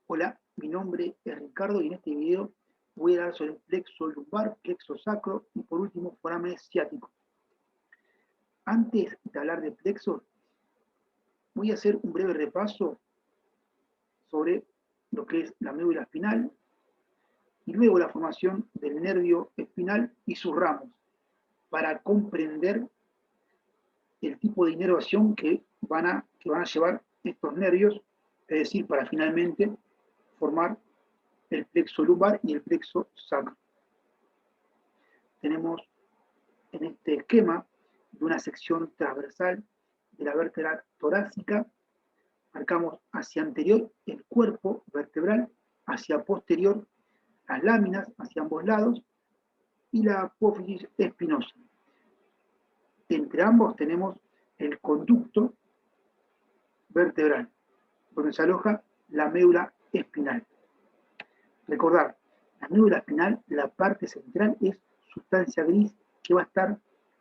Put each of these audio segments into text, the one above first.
Hola, mi nombre es Ricardo y en este video voy a hablar sobre el plexo lumbar, plexo sacro y por último foramen ciático. Antes de hablar de plexo, voy a hacer un breve repaso sobre lo que es la médula espinal y luego la formación del nervio espinal y sus ramos para comprender el tipo de inervación que van a llevar estos nervios, es decir, para finalmente formar el plexo lumbar y el plexo sacro. Tenemos en este esquema de una sección transversal de la vértebra torácica, marcamos hacia anterior el cuerpo vertebral, hacia posterior las láminas hacia ambos lados y la apófisis espinosa. Entre ambos tenemos el conducto vertebral, donde se aloja la médula espinal. Recordar, la médula espinal, la parte central es sustancia gris que va a estar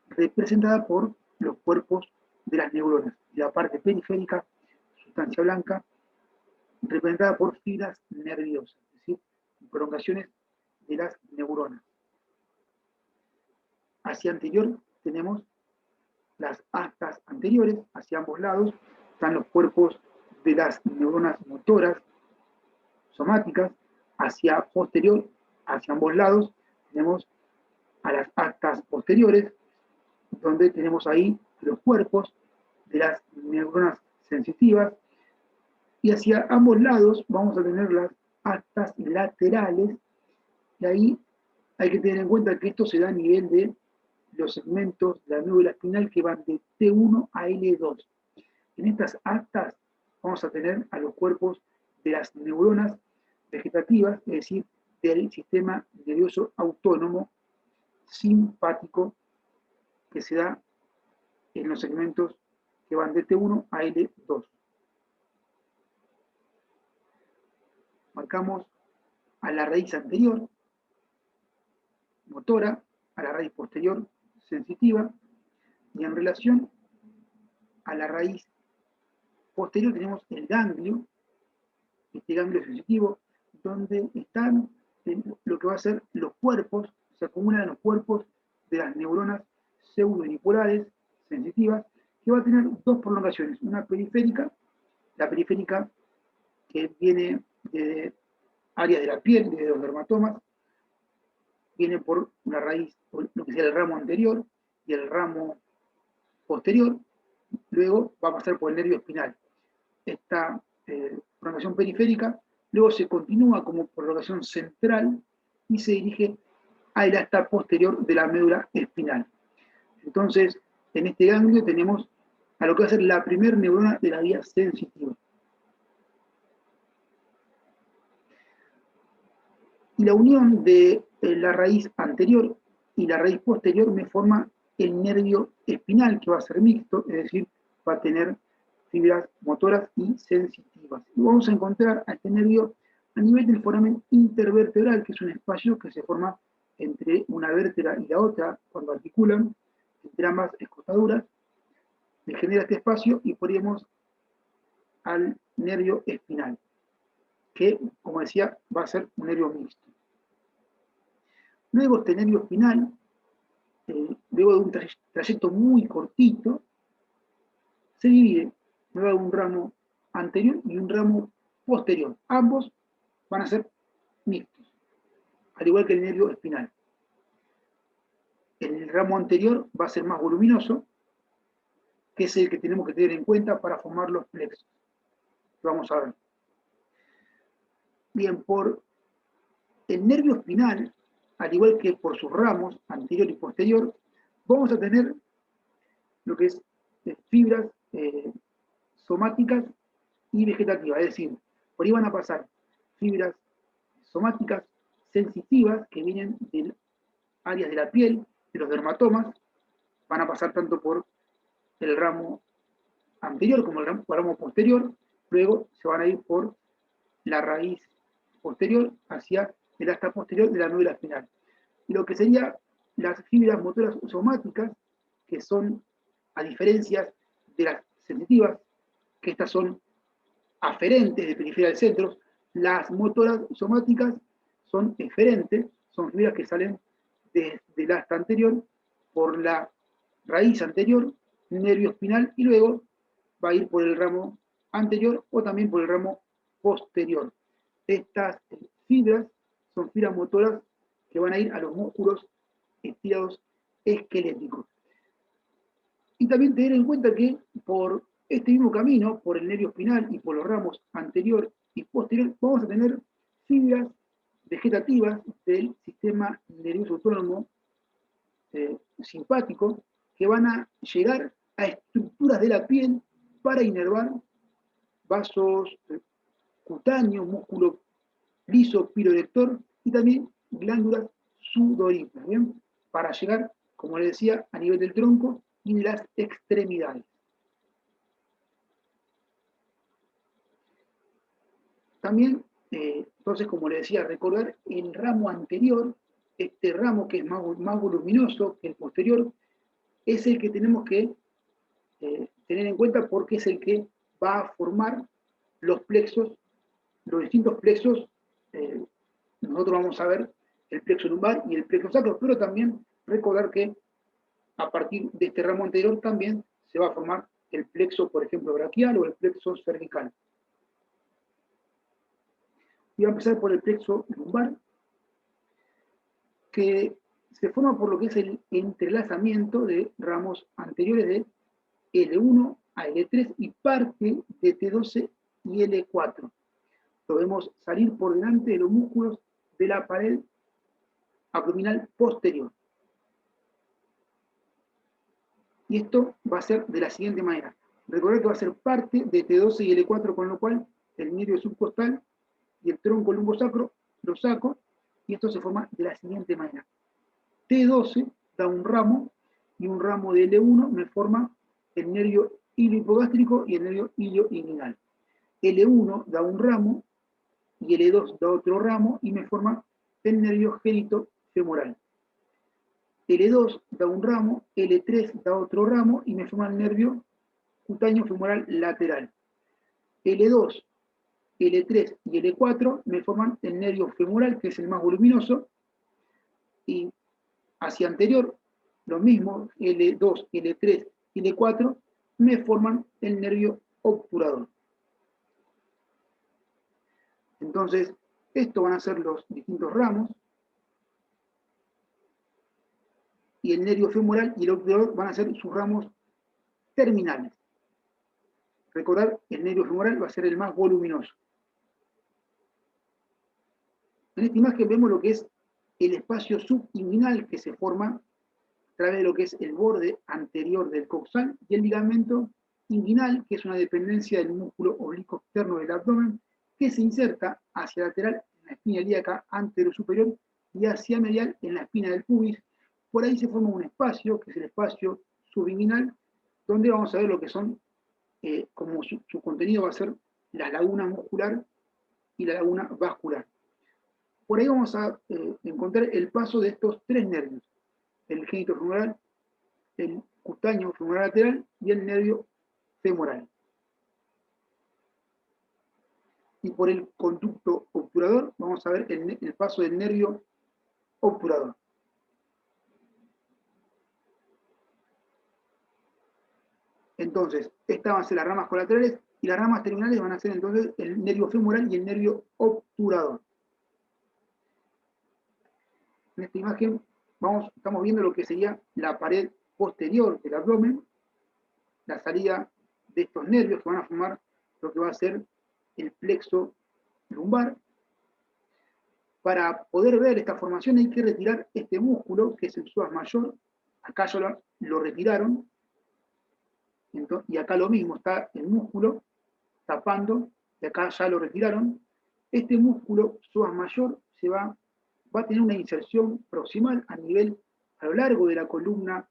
representada por los cuerpos de las neuronas. Y la parte periférica, sustancia blanca, representada por fibras nerviosas, es decir, prolongaciones de las neuronas. Hacia anterior tenemos las astas anteriores, hacia ambos lados están los cuerpos de las neuronas motoras, somáticas, hacia posterior, hacia ambos lados, tenemos a las astas posteriores, donde tenemos ahí los cuerpos de las neuronas sensitivas, y hacia ambos lados vamos a tener las astas laterales, y ahí hay que tener en cuenta que esto se da a nivel de los segmentos de la médula espinal que van de T1 a L2. En estas astas vamos a tener a los cuerpos de las neuronas vegetativas, es decir, del sistema nervioso autónomo simpático que se da en los segmentos que van de T1 a L2. Marcamos a la raíz anterior, motora, a la raíz posterior, sensitiva, y en relación a la raíz posterior tenemos el ganglio, este ganglio sensitivo, donde están lo que va a ser los cuerpos, se acumulan los cuerpos de las neuronas pseudodipolares sensitivas, que va a tener dos prolongaciones, una periférica, la periférica que viene de áreas de la piel, de los dermatomas, viene por una raíz, lo que sea el ramo anterior y el ramo posterior, luego va a pasar por el nervio espinal. Esta prolongación periférica luego se continúa como prolongación central y se dirige a la asta posterior de la médula espinal. Entonces, en este ganglio tenemos a lo que va a ser la primera neurona de la vía sensitiva. Y la unión de la raíz anterior y la raíz posterior me forma el nervio espinal, que va a ser mixto, es decir, va a tener fibras motoras y sensitivas. Y vamos a encontrar a este nervio a nivel del foramen intervertebral, que es un espacio que se forma entre una vértebra y la otra cuando articulan, entre ambas escotaduras, se genera este espacio y ponemos al nervio espinal, que, como decía, va a ser un nervio mixto. Luego este nervio espinal, luego de un trayecto muy cortito, se divide, luego de un ramo anterior y un ramo posterior. Ambos van a ser mixtos, al igual que el nervio espinal. El ramo anterior va a ser más voluminoso, que es el que tenemos que tener en cuenta para formar los plexos. Lo vamos a ver. Bien, por el nervio espinal, al igual que por sus ramos anterior y posterior, vamos a tener lo que es fibras somáticas y vegetativas, es decir, por ahí van a pasar fibras somáticas sensitivas que vienen de áreas de la piel, de los dermatomas, van a pasar tanto por el ramo anterior como el ramo posterior, luego se van a ir por la raíz posterior hacia el asta posterior de la médula espinal. Y lo que sería las fibras motoras somáticas, que son, a diferencia de las sensitivas, que estas son aferentes de periferia del centro, Las motoras somáticas son eferentes, son fibras que salen desde el asta anterior por la raíz anterior, nervio espinal, y luego va a ir por el ramo anterior o también por el ramo posterior. Estas fibras son fibras motoras que van a ir a los músculos estirados esqueléticos. Y también tener en cuenta que por este mismo camino, por el nervio espinal y por los ramos anterior y posterior, vamos a tener fibras vegetativas del sistema nervioso autónomo simpático que van a llegar a estructuras de la piel para inervar vasos cutáneos, músculo liso, pirorector y también glándulas sudoríparas, ¿bien? Para llegar, como les decía, a nivel del tronco y de las extremidades. También, entonces, como les decía, recordar el ramo anterior, este ramo que es más voluminoso que el posterior, es el que tenemos que tener en cuenta porque es el que va a formar los plexos, los distintos plexos. Nosotros vamos a ver el plexo lumbar y el plexo sacro, pero también recordar que a partir de este ramo anterior también se va a formar el plexo, por ejemplo, braquial o el plexo cervical. Y va a empezar por el plexo lumbar, que se forma por lo que es el entrelazamiento de ramos anteriores de L1 a L3 y parte de T12 y L4. Lo vemos salir por delante de los músculos de la pared abdominal posterior. Y esto va a ser de la siguiente manera. Recordad que va a ser parte de T12 y L4, con lo cual el nervio subcostal y el tronco lumbosacro lo saco, y esto se forma de la siguiente manera. T12 da un ramo, y un ramo de L1 me forma el nervio iliohipogástrico y el nervio ilioinguinal. L1 da un ramo, y L2 da otro ramo, y me forma el nervio genitofemoral. L2 da un ramo, L3 da otro ramo, y me forma el nervio cutáneo femoral lateral. L2, L3 y L4 me forman el nervio femoral, que es el más voluminoso, y hacia anterior, lo mismo, L2, L3 y L4 me forman el nervio obturador. Entonces, estos van a ser los distintos ramos, y el nervio femoral y el obturador van a ser sus ramos terminales. Recordar, el nervio femoral va a ser el más voluminoso. En esta imagen vemos lo que es el espacio subinguinal que se forma a través de lo que es el borde anterior del coxal y el ligamento inguinal, que es una dependencia del músculo oblicuo externo del abdomen, que se inserta hacia lateral en la espina ilíaca anterosuperior y hacia medial en la espina del pubis. Por ahí se forma un espacio, que es el espacio subinguinal, donde vamos a ver lo que son, como su contenido va a ser la laguna muscular y la laguna vascular. Por ahí vamos a encontrar el paso de estos tres nervios: el genitofemoral, el cutáneo femoral lateral y el nervio femoral. Y por el conducto obturador vamos a ver el paso del nervio obturador. Entonces, estas van a ser las ramas colaterales y las ramas terminales van a ser entonces el nervio femoral y el nervio obturador. En esta imagen estamos viendo lo que sería la pared posterior del abdomen, la salida de estos nervios que van a formar lo que va a ser el plexo lumbar. Para poder ver esta formación hay que retirar este músculo, que es el psoas mayor. Acá ya lo retiraron. Entonces, y acá lo mismo, está el músculo tapando, y acá ya lo retiraron. Este músculo psoas mayor va a tener una inserción proximal a lo largo de la columna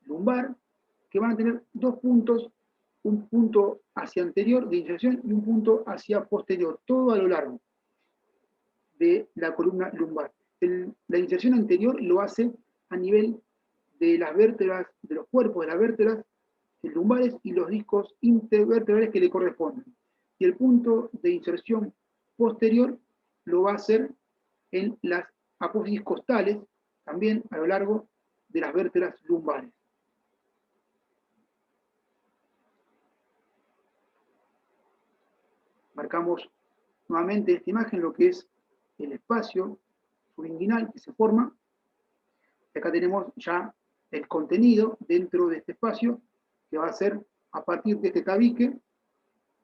lumbar, que van a tener dos puntos, un punto hacia anterior de inserción y un punto hacia posterior, todo a lo largo de la columna lumbar. La inserción anterior lo hace a nivel de las vértebras, de los cuerpos de las vértebras lumbares y los discos intervertebrales que le corresponden. Y el punto de inserción posterior lo va a hacer en las apófisis costales, también a lo largo de las vértebras lumbares. Marcamos nuevamente esta imagen lo que es el espacio subinguinal que se forma. Acá tenemos ya el contenido dentro de este espacio, que va a ser a partir de este tabique,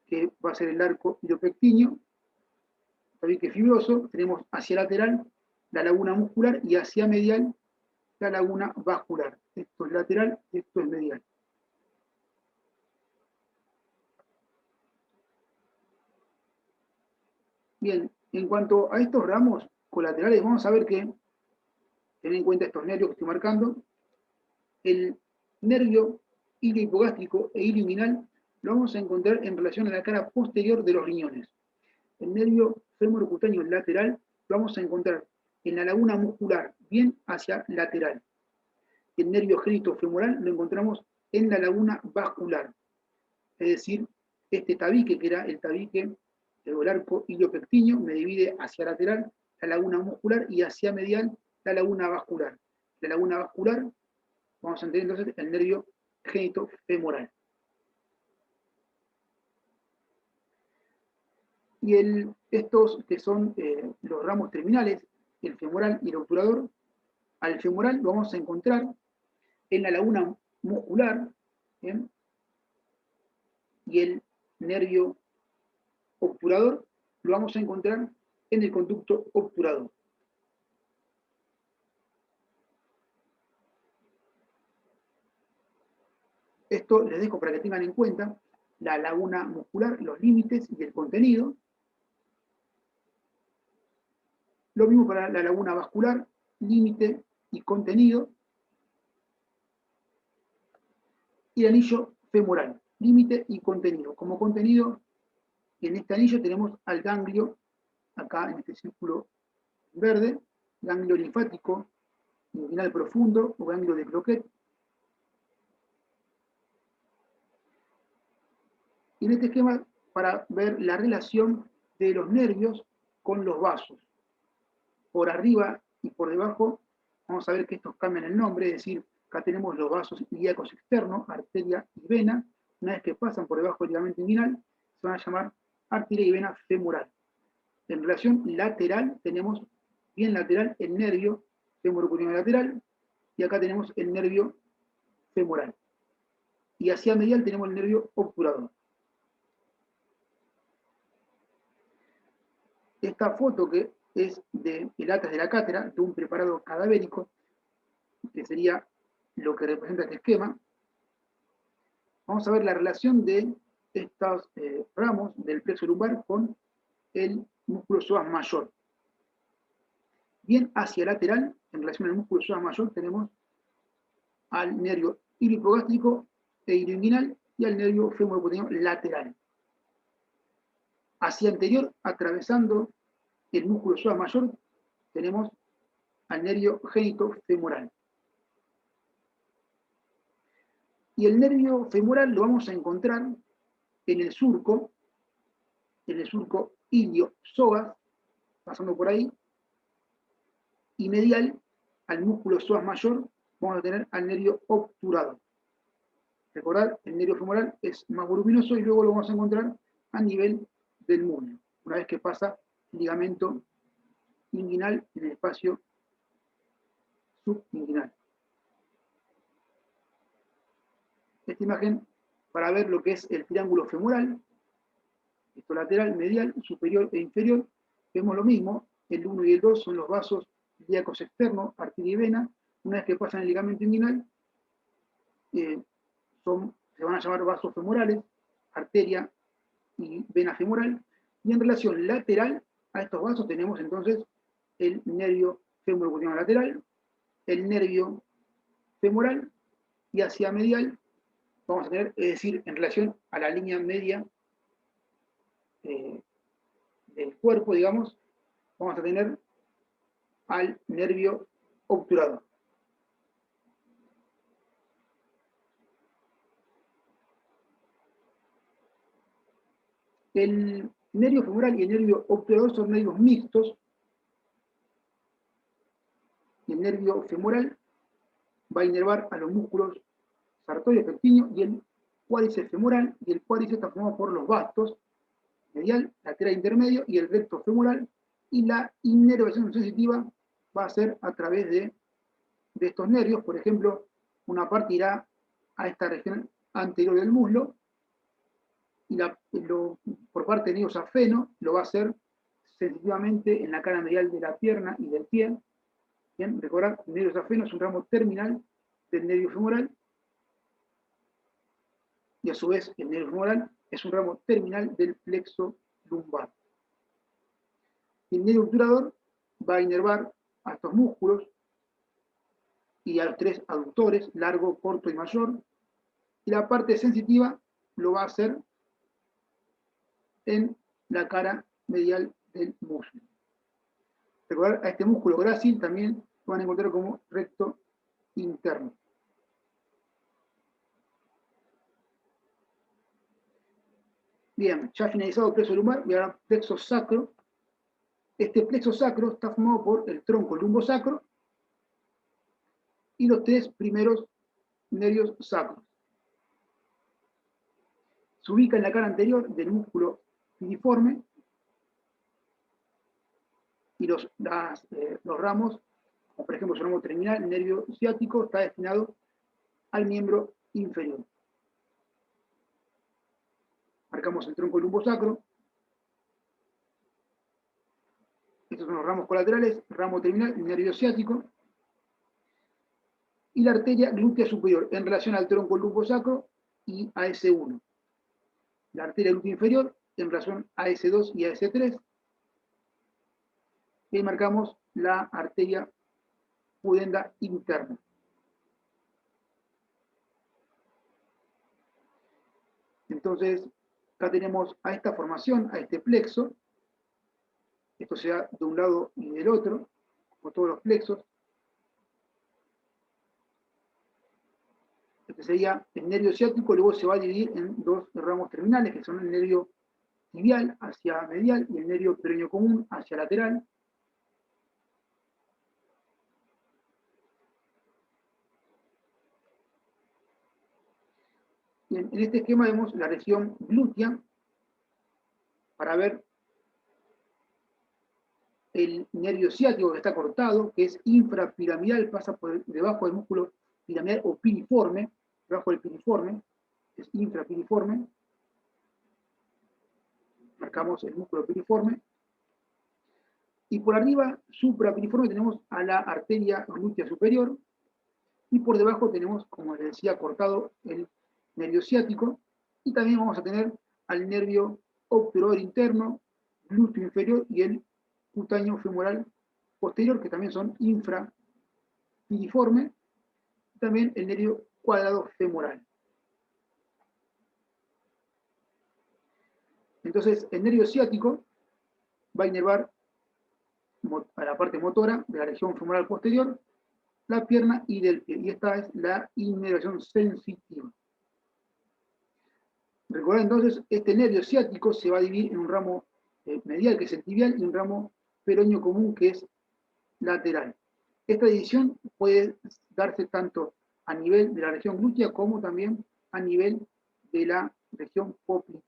que va a ser el arco ilopectíneo, tabique fibroso. Tenemos hacia lateral la laguna muscular y hacia medial la laguna vascular. Esto es lateral, esto es medial. Bien, en cuanto a estos ramos colaterales, vamos a ver que, ten en cuenta estos nervios que estoy marcando, el nervio iliohipogástrico e ilioinguinal lo vamos a encontrar en relación a la cara posterior de los riñones. El nervio femorocutáneo lateral lo vamos a encontrar en la laguna muscular, bien hacia lateral. El nervio genitofemoral lo encontramos en la laguna vascular, es decir, este tabique, que era el tabique del arco iliopectíneo, me divide hacia lateral la laguna muscular y hacia medial la laguna vascular. La laguna vascular, vamos a entender entonces el nervio genitofemoral. Y estos que son los ramos terminales, el femoral y el obturador, al femoral lo vamos a encontrar en la laguna muscular, ¿bien? Y el nervio obturador lo vamos a encontrar en el conducto obturador. Esto les dejo para que tengan en cuenta la laguna muscular, los límites y el contenido. Lo mismo para la laguna vascular, límite y contenido. Y el anillo femoral, límite y contenido. Como contenido, en este anillo tenemos al ganglio, acá en este círculo verde, ganglio linfático, inguinal profundo o ganglio de Cloquet. Y en este esquema, para ver la relación de los nervios con los vasos. Por arriba y por debajo, vamos a ver que estos cambian el nombre, es decir, acá tenemos los vasos ilíacos externos, arteria y vena. Una vez que pasan por debajo del ligamento inguinal, se van a llamar arteria y vena femoral. En relación lateral, tenemos bien lateral el nervio femorocutáneo lateral, y acá tenemos el nervio femoral. Y hacia medial tenemos el nervio obturador. Esta foto, que es del atlas de la cátedra, de un preparado cadavérico, que sería lo que representa este esquema, vamos a ver la relación de estos ramos del plexo lumbar con el músculo psoas mayor. Bien hacia lateral, en relación al músculo psoas mayor, tenemos al nervio iliohipogástrico e ilioinguinal y al nervio femorocutáneo lateral. Hacia anterior, atravesando el músculo psoas mayor, tenemos al nervio genitofemoral. Y el nervio femoral lo vamos a encontrar en el surco ilio-psoas, pasando por ahí, y medial al músculo psoas mayor vamos a tener al nervio obturador. Recordad, el nervio femoral es más voluminoso y luego lo vamos a encontrar a nivel del muslo, una vez que pasa el ligamento inguinal en el espacio subinguinal. Esta imagen para ver lo que es el triángulo femoral, esto lateral, medial, superior e inferior, vemos lo mismo, el 1 y el 2 son los vasos ilíacos externos, arteria y vena. Una vez que pasan el ligamento inguinal, se van a llamar vasos femorales, arteria y vena femoral, y en relación lateral a estos vasos tenemos entonces el nervio femorocutáneo lateral, el nervio femoral, y hacia medial vamos a tener, es decir, en relación a la línea media del cuerpo, digamos, vamos a tener al nervio obturador. nervio femoral y el nervio obturador son nervios mixtos, y el nervio femoral va a inervar a los músculos sartorio pectíneo y el cuádriceps femoral, y el cuádriceps está formado por los bastos, medial, lateral intermedio y el recto femoral, y la inervación sensitiva va a ser a través de estos nervios. Por ejemplo, una parte irá a esta región anterior del muslo, y por parte del nervio safeno lo va a hacer sensitivamente en la cara medial de la pierna y del pie. Bien, recordar, el nervio safeno es un ramo terminal del nervio femoral, y a su vez el nervio femoral es un ramo terminal del plexo lumbar. El nervio obturador va a inervar a estos músculos y a los tres aductores, largo, corto y mayor, y la parte sensitiva lo va a hacer en la cara medial del muslo. Recordar, a este músculo grácil también lo van a encontrar como recto interno. Bien, ya finalizado el plexo lumbar, y ahora plexo sacro. Este plexo sacro está formado por el tronco lumbosacro y los tres primeros nervios sacros. Se ubica en la cara anterior del músculo piriforme, y los ramos, como por ejemplo su ramo terminal, el nervio ciático, está destinado al miembro inferior. Marcamos el tronco lumbosacro. Estos son los ramos colaterales, ramo terminal, el nervio ciático, y la arteria glútea superior en relación al tronco lumbosacro y a S1. La arteria glútea inferior en relación a S2 y a S3. Y ahí marcamos la arteria pudenda interna. Entonces, acá tenemos a esta formación, a este plexo. Esto se da de un lado y del otro, como todos los plexos. Este sería el nervio ciático, luego se va a dividir en dos ramos terminales, que son el nervio tibial hacia medial y el nervio peroneo común hacia lateral. En este esquema vemos la región glútea para ver el nervio ciático que está cortado, que es infrapiramidal, pasa por debajo del músculo piramidal o piriforme, debajo del piriforme, es infrapiriforme. Marcamos el músculo piriforme. Y por arriba, suprapiriforme, tenemos a la arteria glútea superior, y por debajo tenemos, como les decía, cortado el nervio ciático, y también vamos a tener al nervio obturador interno, glúteo inferior y el cutáneo femoral posterior, que también son infrapiriforme, y también el nervio cuadrado femoral. Entonces, el nervio ciático va a inervar a la parte motora de la región femoral posterior, la pierna y del pie, y esta es la inervación sensitiva. Recordad entonces, este nervio ciático se va a dividir en un ramo medial, que es el tibial, y un ramo peroneo común, que es lateral. Esta división puede darse tanto a nivel de la región glútea como también a nivel de la región poplítea.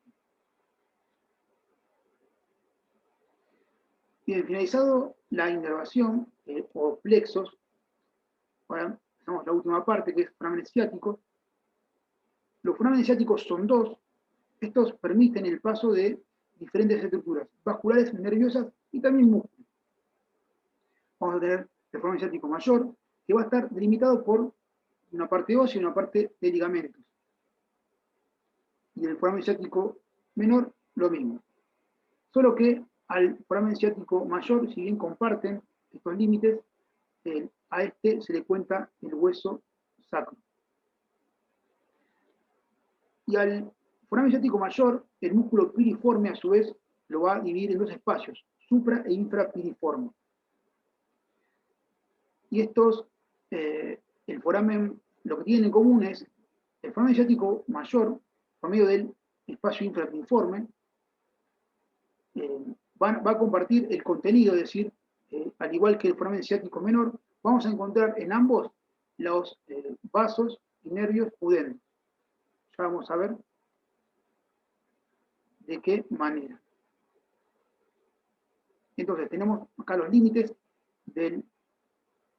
Bien, finalizado la inervación o plexos, ahora pasamos a la última parte, que es foramen ciático. Los forámenes ciáticos son dos. Estos permiten el paso de diferentes estructuras vasculares, nerviosas y también músculos. Vamos a tener el foramen ciático mayor, que va a estar delimitado por una parte ósea y una parte de ligamentos. Y en el foramen ciático menor, lo mismo. Solo que al foramen ciático mayor, si bien comparten estos límites, a este se le cuenta el hueso sacro. Y al foramen ciático mayor, el músculo piriforme, a su vez, lo va a dividir en dos espacios, supra e infrapiriforme. Y estos, el foramen, lo que tienen en común es el foramen ciático mayor, por medio del espacio infrapiriforme, va a compartir el contenido, es decir, al igual que el foramen ciático menor, vamos a encontrar en ambos los vasos y nervios pudendos. Ya vamos a ver de qué manera. Entonces tenemos acá los límites del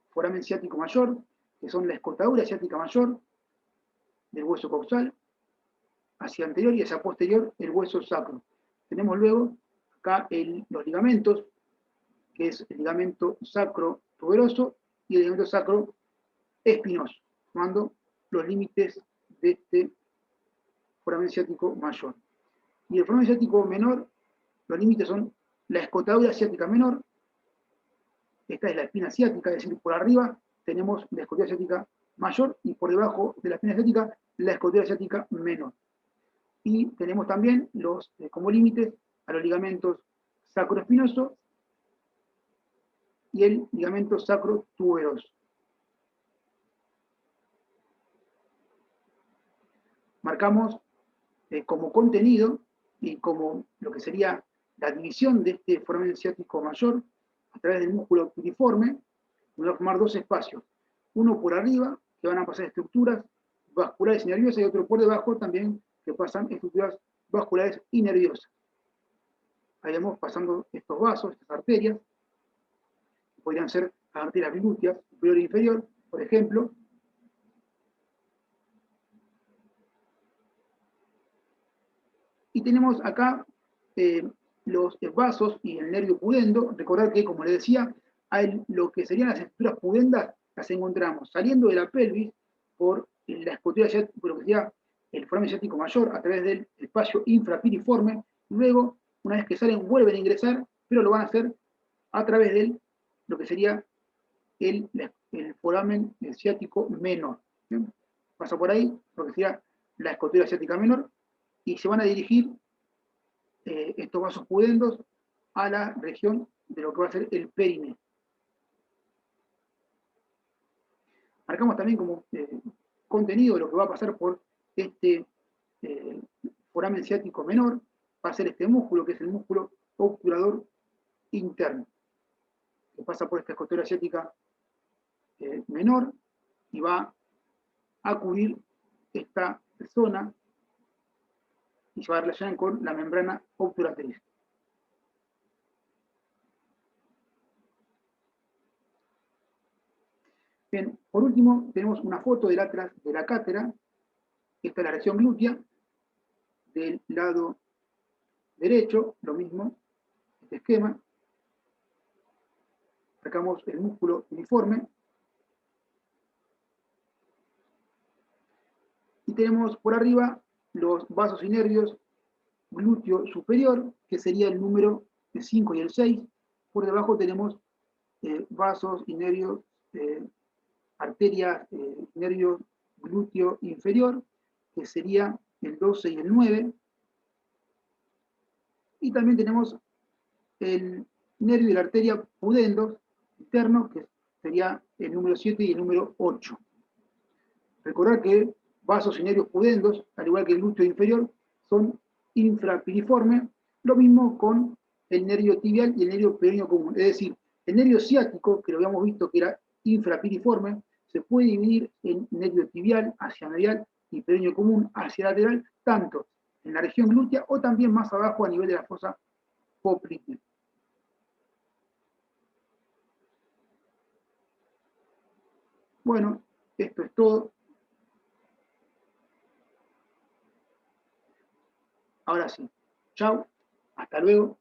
foramen ciático mayor, que son la escotadura ciática mayor del hueso coxal, hacia anterior y hacia posterior el hueso sacro. Tenemos luego acá los ligamentos, que es el ligamento sacro tuberoso y el ligamento sacro espinoso, formando los límites de este foramen ciático mayor. Y el foramen ciático menor, los límites son la escotadura ciática menor, esta es la espina ciática, es decir, por arriba tenemos la escotadura ciática mayor y por debajo de la espina ciática la escotadura ciática menor. Y tenemos también como límites a los ligamentos sacroespinoso y el ligamento sacrotuberoso. Marcamos como contenido y como lo que sería la división de este foramen ciático mayor a través del músculo piriforme, vamos a formar dos espacios. Uno por arriba, que van a pasar estructuras vasculares y nerviosas, y otro por debajo también, que pasan estructuras vasculares y nerviosas. Ahí vamos pasando estos vasos, estas arterias, que podrían ser arterias glúteas, superior e inferior, por ejemplo. Y tenemos acá los vasos y el nervio pudendo. Recordad que, como les decía, lo que serían las estructuras pudendas las encontramos saliendo de la pelvis por la escotadura, por lo que sería el foramen ciático mayor a través del espacio infrapiriforme. Luego, una vez que salen, vuelven a ingresar, pero lo van a hacer a través de lo que sería el foramen ciático menor. ¿Bien? Pasa por ahí, lo que sería la escotadura ciática menor, y se van a dirigir estos vasos pudendos a la región de lo que va a ser el périneo. Marcamos también como contenido lo que va a pasar por este foramen ciático menor, va a ser este músculo, que es el músculo obturador interno, que pasa por esta escotadura ciática menor y va a cubrir esta zona y se va a relacionar con la membrana obturatriz. Bien, por último, tenemos una foto del atlas de la cátera. Esta es la región glútea. Del lado derecho, lo mismo, este esquema. Sacamos el músculo piriforme. Y tenemos por arriba los vasos y nervios glúteo superior, que sería el número 5 y el 6. Por debajo tenemos vasos y nervios, arterias, nervio glúteo inferior, que sería el 12 y el 9. Y también tenemos el nervio y la arteria pudendos interno, que sería el número 7 y el número 8. Recordar que vasos y nervios pudendos, al igual que el glúteo inferior, son infrapiriformes, lo mismo con el nervio tibial y el nervio peroneo común. Es decir, el nervio ciático, que lo habíamos visto que era infrapiriforme, se puede dividir en nervio tibial hacia medial y peroneo común hacia lateral, tanto en la región glútea o también más abajo a nivel de la fosa poplítea. Bueno, esto es todo. Ahora sí. Chao. Hasta luego.